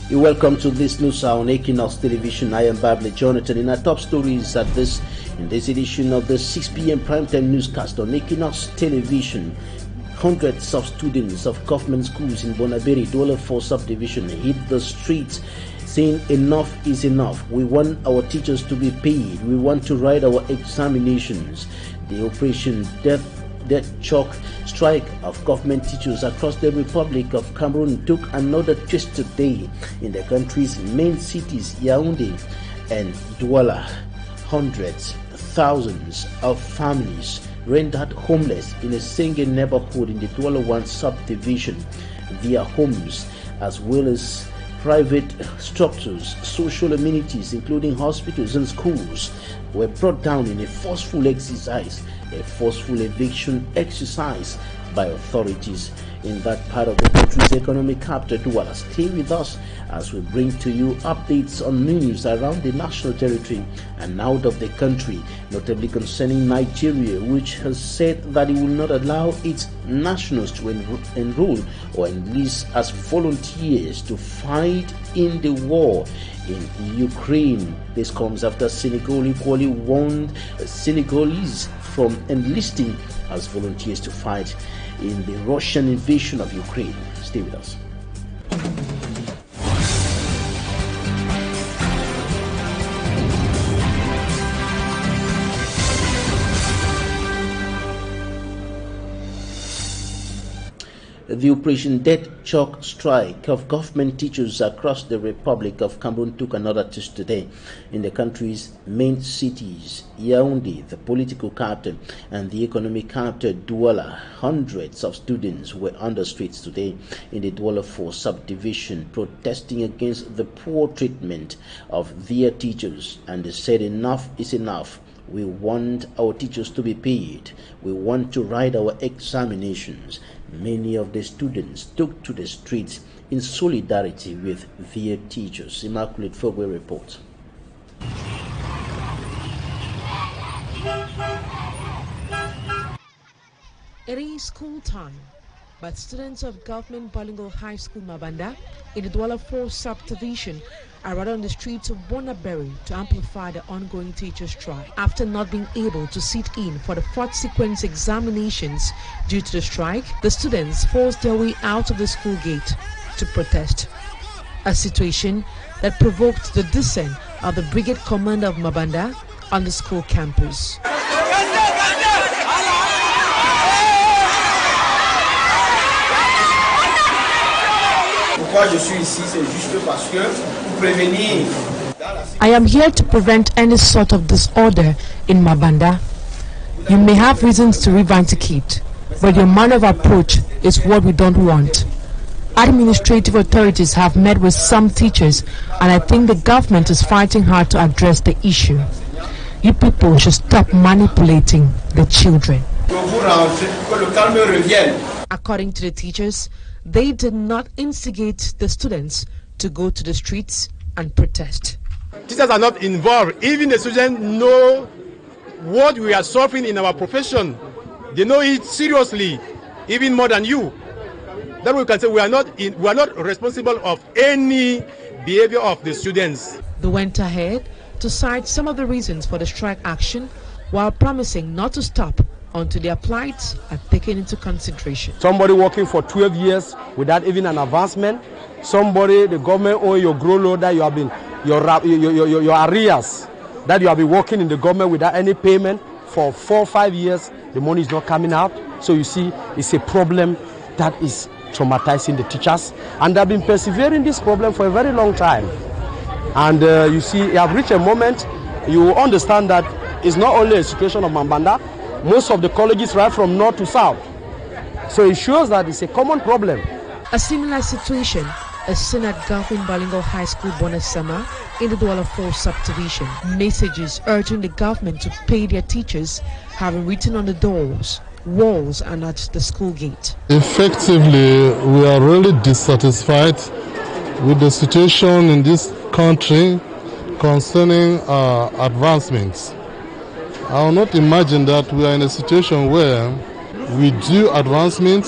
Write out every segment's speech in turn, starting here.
You're welcome to this news on Equinoxe Television. I am Bable Jonathan. In our top stories in this edition of the 6 p.m. primetime newscast on Equinoxe Television, hundreds of students of government schools in Bonaberi, Douala 4 subdivision hit the streets saying enough is enough. We want our teachers to be paid. We want to write our examinations. The Operation Death Chalk strike of government teachers across the Republic of Cameroon took another twist today in the country's main cities, Yaoundé and Douala. Hundreds, thousands of families rendered homeless in a single neighborhood in the Douala 1 subdivision. Their homes, as well as private structures, social amenities, including hospitals and schools, were brought down in a forceful eviction exercise by authorities in that part of the country's economic capital, Douala. Stay with us as we bring to you updates on news around the national territory and out of the country, notably concerning Nigeria, which has said that it will not allow its nationals to enroll or enlist as volunteers to fight in the war in Ukraine. This comes after Senegal equally warned Senegalese from enlisting as volunteers to fight in the Russian invasion of Ukraine. Stay with us. The Operation Death Chalk strike of government teachers across the Republic of Cameroon took another twist today in the country's main cities, Yaoundé, the political capital, and the economic capital, Douala. Hundreds of students were on the streets today in the Douala 4 subdivision protesting against the poor treatment of their teachers, and they said enough is enough. We want our teachers to be paid. We want to write our examinations. Many of the students took to the streets in solidarity with their teachers. Immaculate Fogwe reports. It is school time, but students of Government Bilingual High School Mabanda in the Douala 4 subdivision are out on the streets of Bonaberi to amplify the ongoing teacher strike. After not being able to sit in for the fourth sequence examinations due to the strike, the students forced their way out of the school gate to protest. A situation that provoked the dissent of the brigade commander of Mabanda on the school campus. I am here to prevent any sort of disorder in Mabanda. You may have reasons to revindicate, but your manner of approach is what we don't want. Administrative authorities have met with some teachers, and I think the government is fighting hard to address the issue. You people should stop manipulating the children. According to the teachers, they did not instigate the students to go to the streets and protest. Teachers are not involved. Even the students know what we are suffering in our profession. They know it seriously, even more than you. Then we can say we are not responsible of any behavior of the students. They went ahead to cite some of the reasons for the strike action while promising not to stop until their plights are taken into consideration. Somebody working for 12 years without even an advancement. Somebody, the government owe your grow load that you have been, your arrears, that you have been working in the government without any payment for 4 or 5 years. The money is not coming out. So you see, it's a problem that is traumatizing the teachers. And they've been persevering this problem for a very long time. And you see, you have reached a moment, you understand that it's not only a situation of Mabanda. Most of the colleges right from north to south. So it shows that it's a common problem. A similar situation is seen at Government Bilingual High School Bonasama in the Douala 4 subdivision. Messages urging the government to pay their teachers have been written on the doors, walls, and at the school gate. Effectively, we are really dissatisfied with the situation in this country concerning advancements. I will not imagine that we are in a situation where we do advancement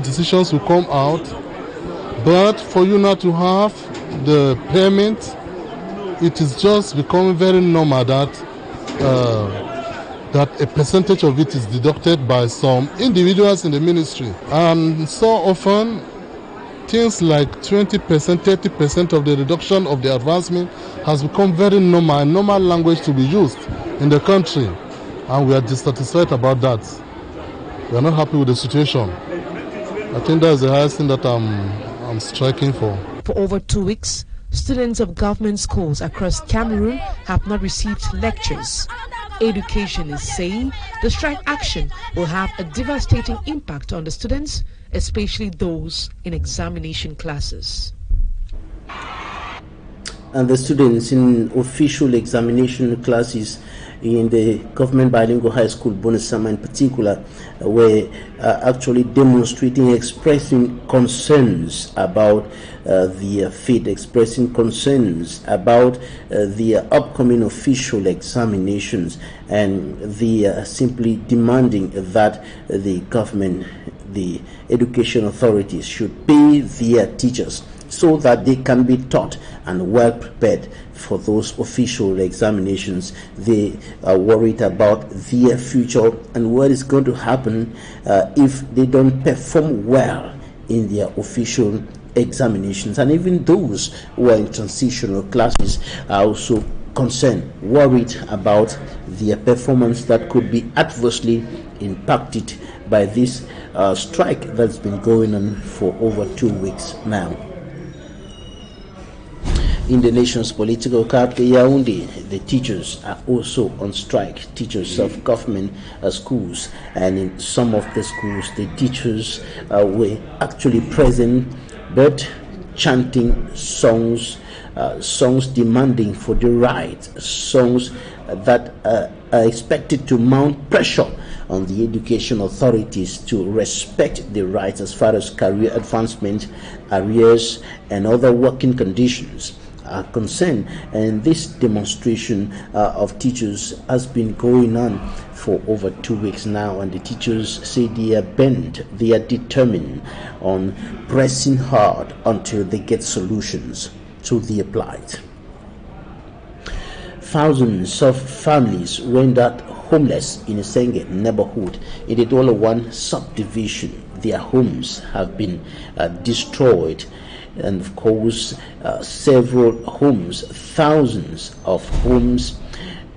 decisions will come out, But for you not to have the payment, it is just becoming very normal that a percentage of it is deducted by some individuals in the ministry. And so often, things like 20%, 30% of the reduction of the advancement has become very normal language to be used in the country. And we are dissatisfied about that. We are not happy with the situation. I think that's the highest thing that I'm striking for. For over 2 weeks, students of government schools across Cameroon have not received lectures. Educationists say the strike action will have a devastating impact on the students, especially those in examination classes. And the students in official examination classes in the government bilingual high school, Bonisama in particular, were actually demonstrating, expressing concerns about the fate, expressing concerns about the upcoming official examinations, and the simply demanding that the government, the education authorities should pay their teachers so that they can be taught and well prepared for those official examinations. They are worried about their future and what is going to happen if they don't perform well in their official examinations. And even those who are in transitional classes are also concerned, worried about their performance that could be adversely impacted by this strike that's been going on for over 2 weeks now. In the nation's political capital, Yaoundé, the teachers are also on strike, teachers of government schools. And in some of the schools, the teachers were actually present, but chanting songs, songs demanding for the right, songs that are expected to mount pressure on the education authorities to respect the rights as far as career advancement, arrears, and other working conditions are concerned. And this demonstration of teachers has been going on for over 2 weeks now, and the teachers say they are bent, they are determined on pressing hard until they get solutions to their plight. Thousands of families rendered homeless in Isenge neighborhood in the Douala 1 subdivision. Their homes have been destroyed, and of course several homes, thousands of homes,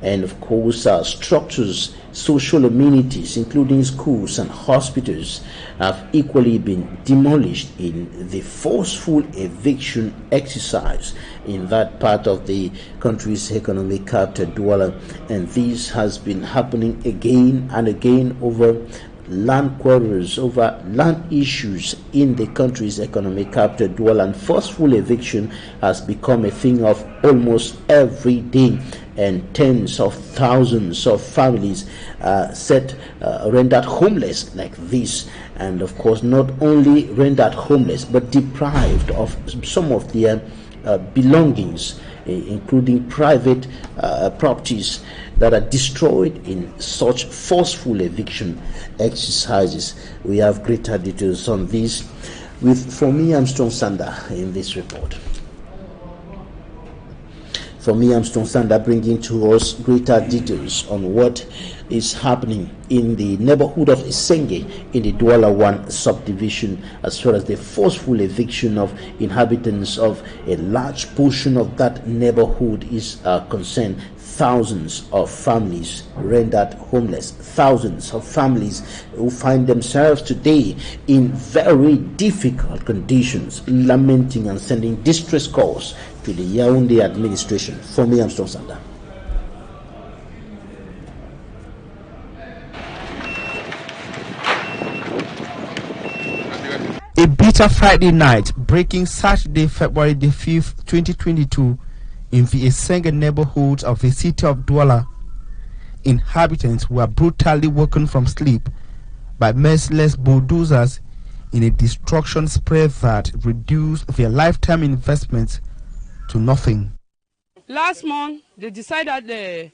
and of course structures, social amenities including schools and hospitals have equally been demolished in the forceful eviction exercise in that part of the country's economic capital, Douala. And this has been happening again and again over land quarrels, over land issues in the country's economic capital, Douala. And forceful eviction has become a thing of almost every day, and tens of thousands of families rendered homeless like this. And of course, not only rendered homeless, but deprived of some of their belongings, including private properties that are destroyed in such forceful eviction exercises. We have greater details on this from me, Armstrong Sander, in this report. For me, Armstrong Sander, bringing to us greater details on what is happening in the neighborhood of Isenge in the Douala 1 subdivision, as far as the forceful eviction of inhabitants of a large portion of that neighborhood is concerned. Thousands of families rendered homeless, thousands of families who find themselves today in very difficult conditions, lamenting and sending distress calls to the Yaoundé administration. For me, Armstrong Sander. A bitter Friday night, breaking Saturday, February the 5th, 2022, in the Isenge neighborhood of the city of Douala. Inhabitants were brutally woken from sleep by merciless bulldozers in a destruction spree that reduced their lifetime investments to nothing. Last month, they decided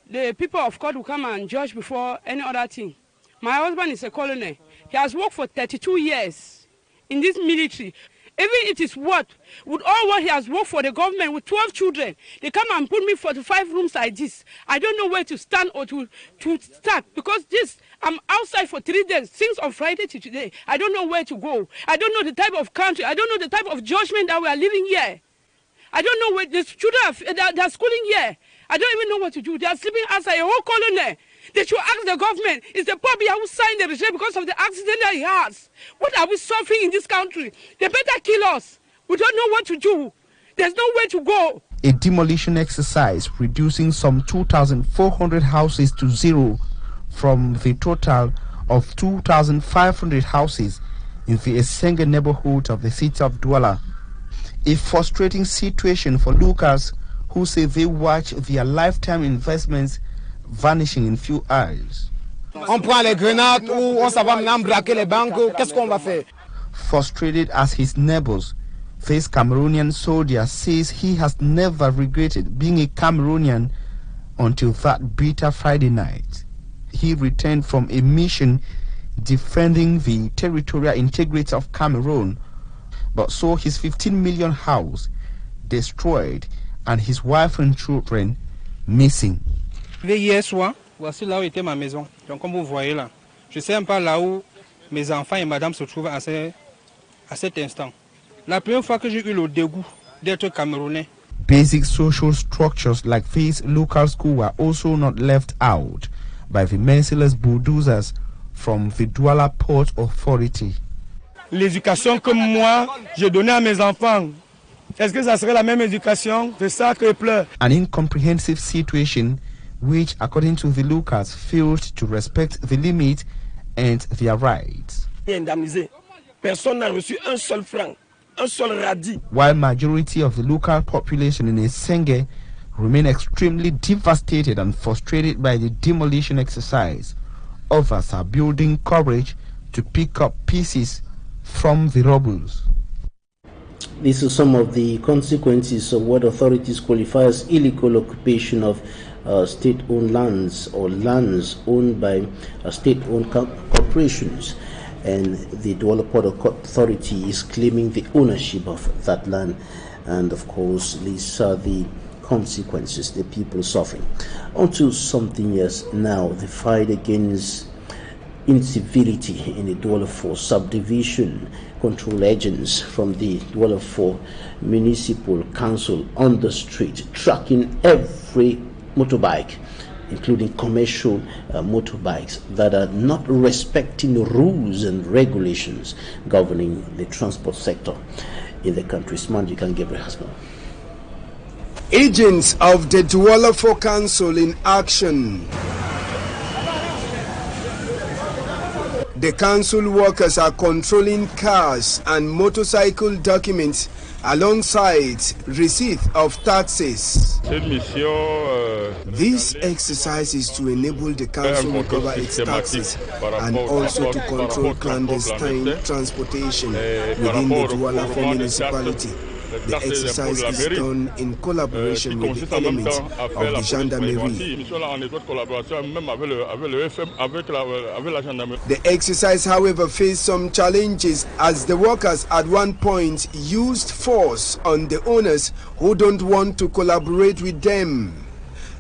the people of court will come and judge before any other thing. My husband is a colonel. He has worked for 32 years in this military. Even it is what? With all what he has worked for the government with 12 children, they come and put me 45 rooms like this. I don't know where to stand or to start because I'm outside for 3 days, since on Friday to today. I don't know where to go. I don't know the type of country. I don't know the type of judgment that we are living here. I don't know where the children they're schooling here. I don't even know what to do. They are sleeping outside a whole colony. They should ask the government, is the Pope who signed the regime because of the accident that he has? What are we suffering in this country? They better kill us. We don't know what to do. There's no way to go. A demolition exercise reducing some 2,400 houses to zero from the total of 2,500 houses in the Esenge neighborhood of the city of Douala. A frustrating situation for locals who say they watch their lifetime investments vanishing in few hours. On prend les grenades ou on s'en va maintenant braquer les banques, qu'est-ce qu'on va faire? Frustrated as his neighbors, this Cameroonian soldier says he has never regretted being a Cameroonian until that bitter Friday night. He returned from a mission defending the territorial integrity of Cameroon, but saw his 15 million house destroyed and his wife and children missing. Hier soir, voici là où était ma maison. Donc comme vous voyez là, je sais même pas là où mes enfants et madame se trouvent à cet instant. La première fois que j'ai eu le dégoût d'être Camerounais. Basic social structures like this local school were also not left out by the merciless bulldozers from the Douala Port Authority. L'éducation que moi j'ai donnée à mes enfants, est-ce que ça serait la même éducation? C'est ça que je pleure. An incomprehensive situation which, according to the locals, failed to respect the limit and their rights. Personne n'a reçu un seul franc, un seul radis. While majority of the local population in Esenge remain extremely devastated and frustrated by the demolition exercise, others are building courage to pick up pieces from the rubble. These are some of the consequences of what authorities qualify as illegal occupation of state-owned lands or lands owned by state-owned corporations. And the Douala Port Authority is claiming the ownership of that land. And of course, these are the consequences, the people suffering. On to something else now, the fight against incivility in the Douala 4 subdivision. Control agents from the Douala 4 Municipal Council on the street, tracking every motorbike, including commercial motorbikes that are not respecting the rules and regulations governing the transport sector in the country. Manji and Gabriel Hasman. Agents of the Douala 4 Council in action. The council workers are controlling cars and motorcycle documents alongside receipt of taxes. This exercise is to enable the council to cover its taxes and also to control clandestine transportation within the Douala 4 municipality. The exercise is done in collaboration with the elements of the gendarmerie. The exercise, however, faced some challenges as the workers at one point used force on the owners who don't want to collaborate with them.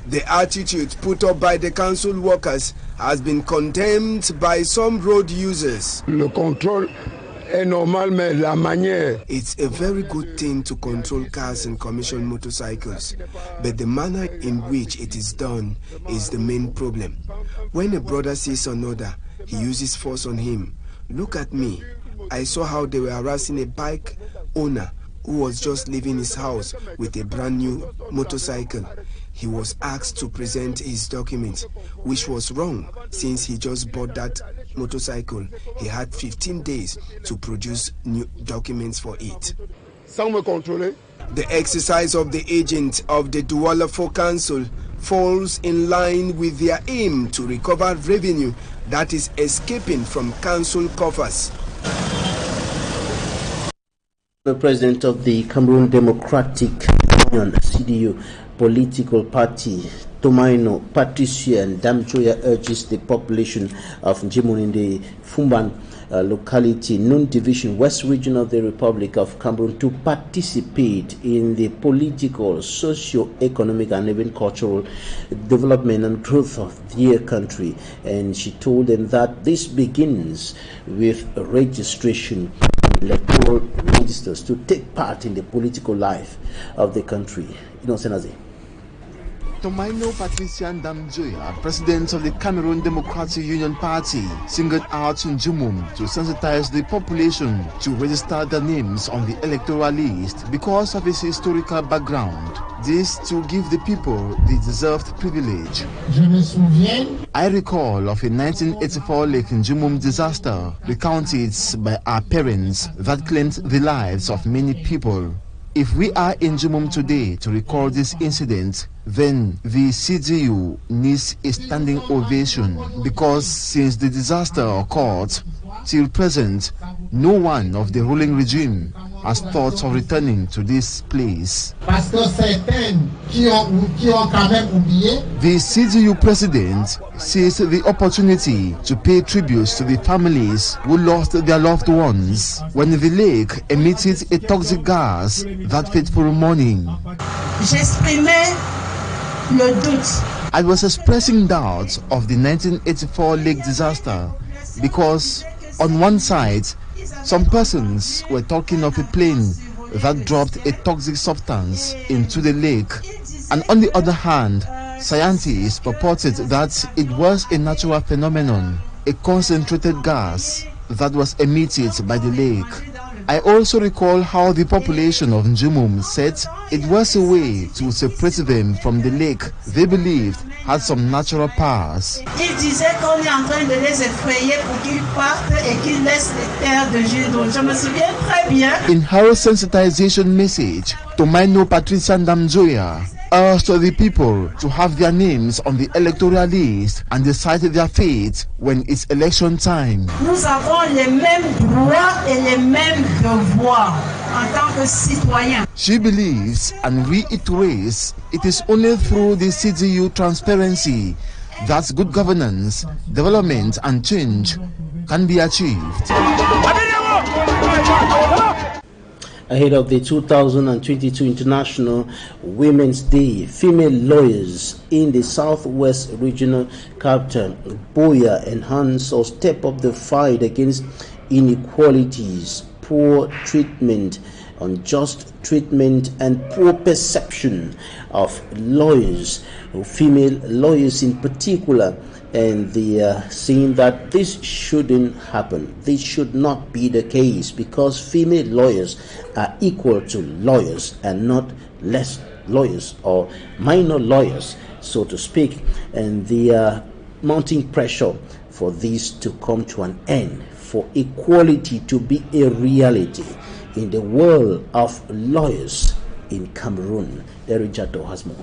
The attitude put up by the council workers has been condemned by some road users. Le contrôle est normal, mais la manière. It's a very good thing to control cars and commercial motorcycles, but the manner in which it is done is the main problem. When a brother sees another, he uses force on him. Look at me. I saw how they were harassing a bike owner who was just leaving his house with a brand new motorcycle. He was asked to present his document, which was wrong since he just bought that motorcycle. He had 15 days to produce new documents for it. The exercise of the agent of the Douala 4 Council falls in line with their aim to recover revenue that is escaping from council coffers. The president of the Cameroon Democratic Union, CDU, political party Tomaino, Patricia, and Damjoya urges the population of Njimun in the Fumban locality, Nun Division, West Region of the Republic of Cameroon, to participate in the political, socio-economic, and even cultural development and growth of their country. And she told them that this begins with registration electoral registers to take part in the political life of the country. Senazi. Tomaino Patrician Damjoya, president of the Cameroon Democratic Union Party, singled out Njumum to sensitize the population to register their names on the electoral list because of its historical background. This to give the people the deserved privilege. I recall of a 1984 Lake Njumum disaster recounted by our parents that claimed the lives of many people. If we are in Njumum today to recall this incident, then the CGU needs a standing ovation because since the disaster occurred till present, no one of the ruling regime has thought of returning to this place. The CGU president seized the opportunity to pay tributes to the families who lost their loved ones when the lake emitted a toxic gas that fateful morning. I was expressing doubts of the 1984 lake disaster because on one side, some persons were talking of a plane that dropped a toxic substance into the lake, and on the other hand, scientists purported that it was a natural phenomenon, a concentrated gas that was emitted by the lake. I also recall how the population of Njumum said it was a way to separate them from the lake they believed had some natural powers. In her sensitization message, Tomaino Patricia Ndamjoya urged the people to have their names on the electoral list and decide their fate when it's election time. Nous avons les mêmes droits et les mêmes devoirs en tant que citoyens. She believes and reiterates it is only through the CGU transparency that good governance, development and change can be achieved. Ahead of the 2022 International Women's Day, female lawyers in the Southwest Regional Capital, Boya, enhance or step up the fight against inequalities, poor treatment, unjust treatment, and poor perception of lawyers, female lawyers in particular. And they are saying that this shouldn't happen. This should not be the case because female lawyers are equal to lawyers and not less lawyers or minor lawyers, so to speak. And they are mounting pressure for this to come to an end, for equality to be a reality in the world of lawyers in Cameroon. Derijato has more.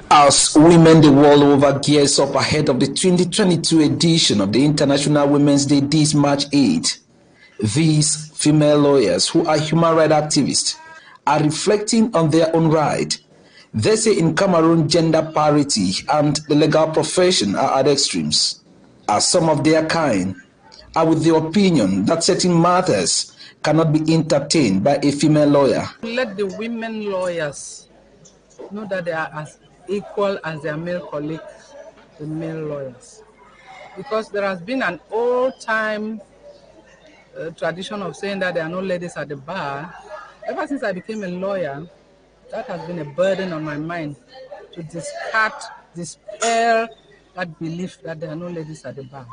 As women the world over gears up ahead of the 2022 edition of the International Women's Day this March 8, these female lawyers who are human rights activists are reflecting on their own right. They say in Cameroon gender parity and the legal profession are at extremes, as some of their kind are with the opinion that certain matters cannot be entertained by a female lawyer. Let the women lawyers know that they are as equal as their male colleagues, the male lawyers. Because there has been an old-time tradition of saying that there are no ladies at the bar. Ever since I became a lawyer, that has been a burden on my mind to dispel that belief that there are no ladies at the bar.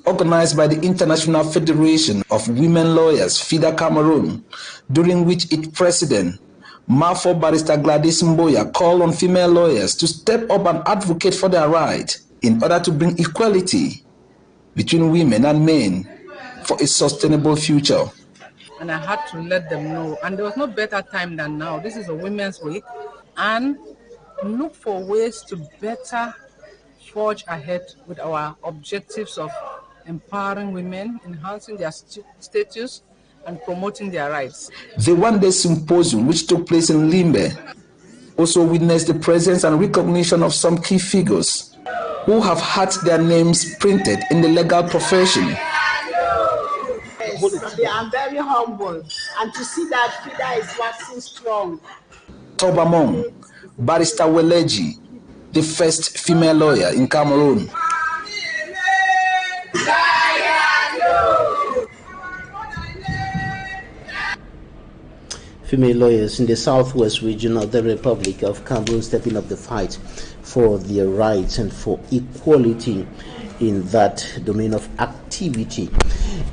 Organized by the International Federation of Women Lawyers, FIDA Cameroon, during which its president, Mafo Barrister Gladys Mboya, called on female lawyers to step up and advocate for their rights in order to bring equality between women and men for a sustainable future. And I had to let them know, and there was no better time than now. This is a Women's Week, and look for ways to better forge ahead with our objectives of empowering women, enhancing their status, and promoting their rights. The one-day symposium, which took place in Limbe, also witnessed the presence and recognition of some key figures who have had their names printed in the legal profession. Yes, they are very humble, and to see that FIDA is waxing strong. Top among, Barrister Weleji, the first female lawyer in Cameroon. Female lawyers in the southwest region of the Republic of Cameroon stepping up the fight for their rights and for equality in that domain of activity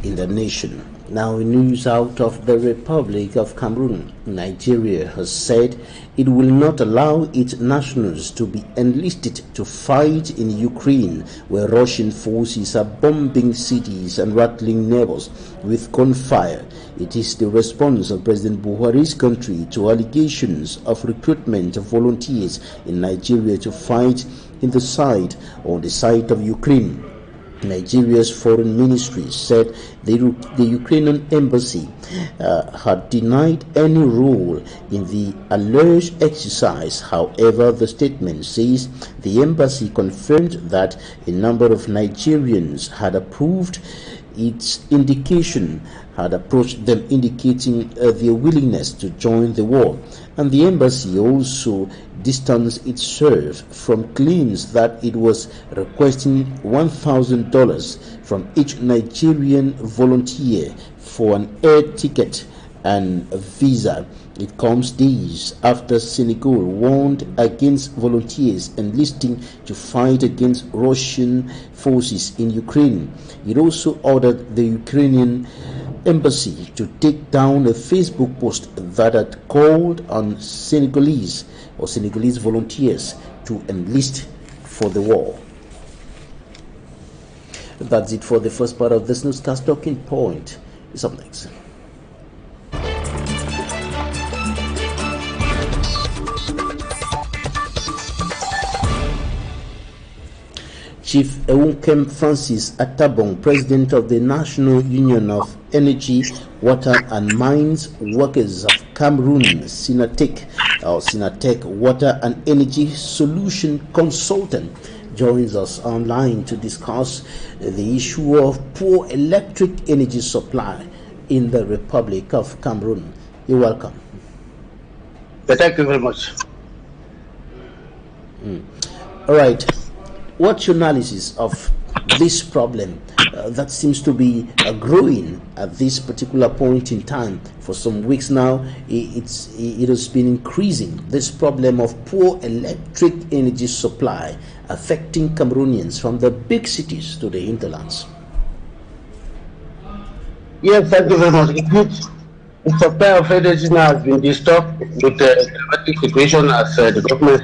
in the nation. Now, news out of the Republic of Cameroon. Nigeria has said it will not allow its nationals to be enlisted to fight in Ukraine, where Russian forces are bombing cities and rattling neighbors with gunfire. It is the response of President Buhari's country to allegations of recruitment of volunteers in Nigeria to fight on the side of Ukraine. Nigeria's foreign ministry said the Ukrainian embassy had denied any role in the alleged exercise. However, the statement says the embassy confirmed that a number of Nigerians had approved its indication, had approached them indicating their willingness to join the war. And the embassy also distanced itself from claims that it was requesting $1,000 from each Nigerian volunteer for an air ticket and a visa. It comes days after Senegal warned against volunteers enlisting to fight against Russian forces in Ukraine. It also ordered the Ukrainian embassy to take down a Facebook post that had called on Senegalese volunteers to enlist for the war. That's it for the first part of this newscast. Talking Point is up next. Chief Ewunkem Francis Atabong, President of the National Union of Energy, Water and Mines Workers of Cameroon, Sinatec Water and Energy Solution Consultant, joins us online to discuss the issue of poor electric energy supply in the Republic of Cameroon. You're welcome. Thank you very much. All right. What's your analysis of this problem that seems to be growing at this particular point in time? For some weeks now, it has been increasing, this problem of poor electric energy supply affecting Cameroonians from the big cities to the hinterlands. Yes, thank you very much. The supply of energy now has been disturbed with the climatic situation as the government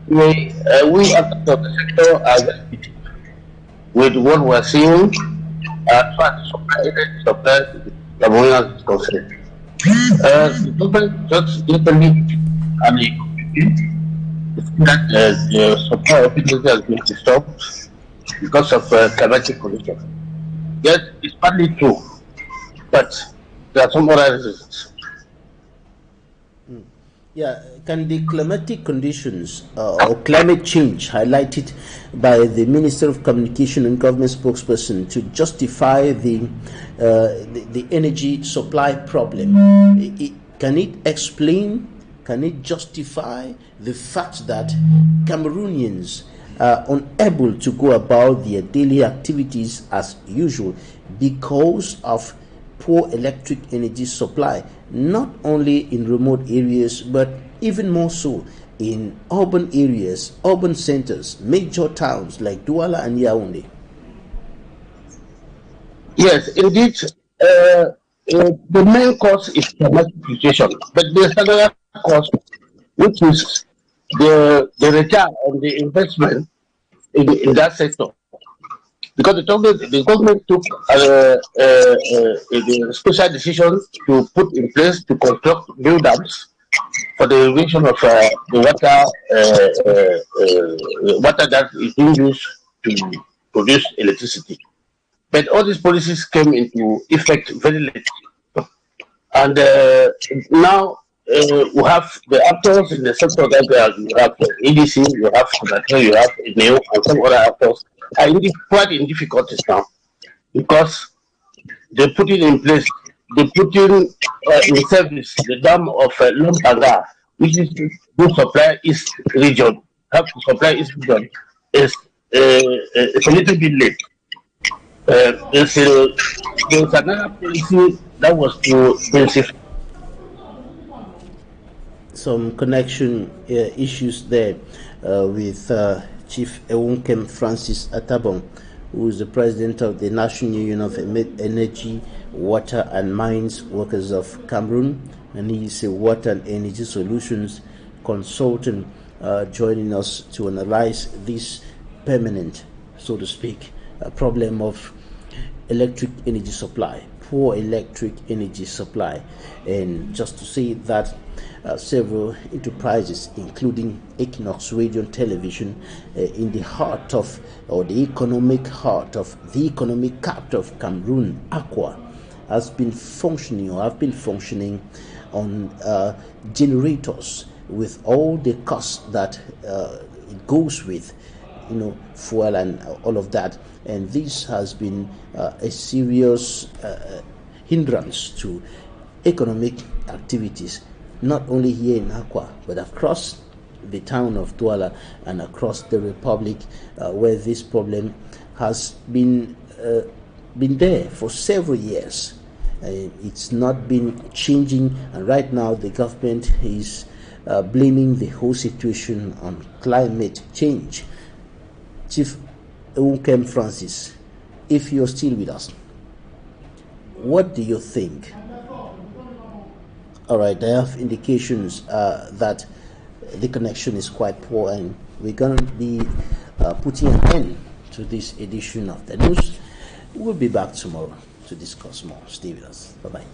we as the sector are with what we're seeing as far as supply Cameroonians is concerned. The government just recently that the supply of energy has been disturbed because of climatic conditions. Yes, it's partly true, but there are some other reasons. Yeah, can the climatic conditions or climate change highlighted by the Minister of Communication and Government spokesperson to justify the energy supply problem? Can it justify the fact that Cameroonians are unable to go about their daily activities as usual because of poor electric energy supply, not only in remote areas but even more so in urban areas, urban centers, major towns like Douala and Yaoundé? Yes, indeed. The main cause is climatic situation, but there's another cause, which is the return on the investment in that sector. Because the government took a special decision to put in place to construct new dams for the irrigation of the water that is being used to produce electricity. But all these policies came into effect very late. And now we have the actors in the sector that you have EDC, you have Senator, you have NEO, and some other actors are quite in difficulties now because they put it in place, they put in service the dam of Lumpanga, which is to supply East region, help to supply East region, is it's a little bit late. There's another policy that was to intensify some connection issues there with Chief Ewunkem Francis Atabon, who is the president of the National Union of Energy, Water and Mines Workers of Cameroon, and he is a water and energy solutions consultant joining us to analyze this permanent, so to speak, problem of electric energy supply, poor electric energy supply. And just to say that several enterprises, including Equinoxe Radio and Television, in the heart of, or the economic heart of the economic capital of Cameroon, Accra, has been functioning or have been functioning on generators with all the costs that it goes with, fuel and all of that. And this has been a serious hindrance to economic activities, not only here in Accra, but across the town of Douala and across the Republic, where this problem has been there for several years. It's not been changing, and right now the government is blaming the whole situation on climate change. Chief Ewunkem Francis, if you're still with us, what do you think? All right, I have indications that the connection is quite poor, and we're going to be putting an end to this edition of the news. We'll be back tomorrow to discuss more. Stay with us. Bye-bye.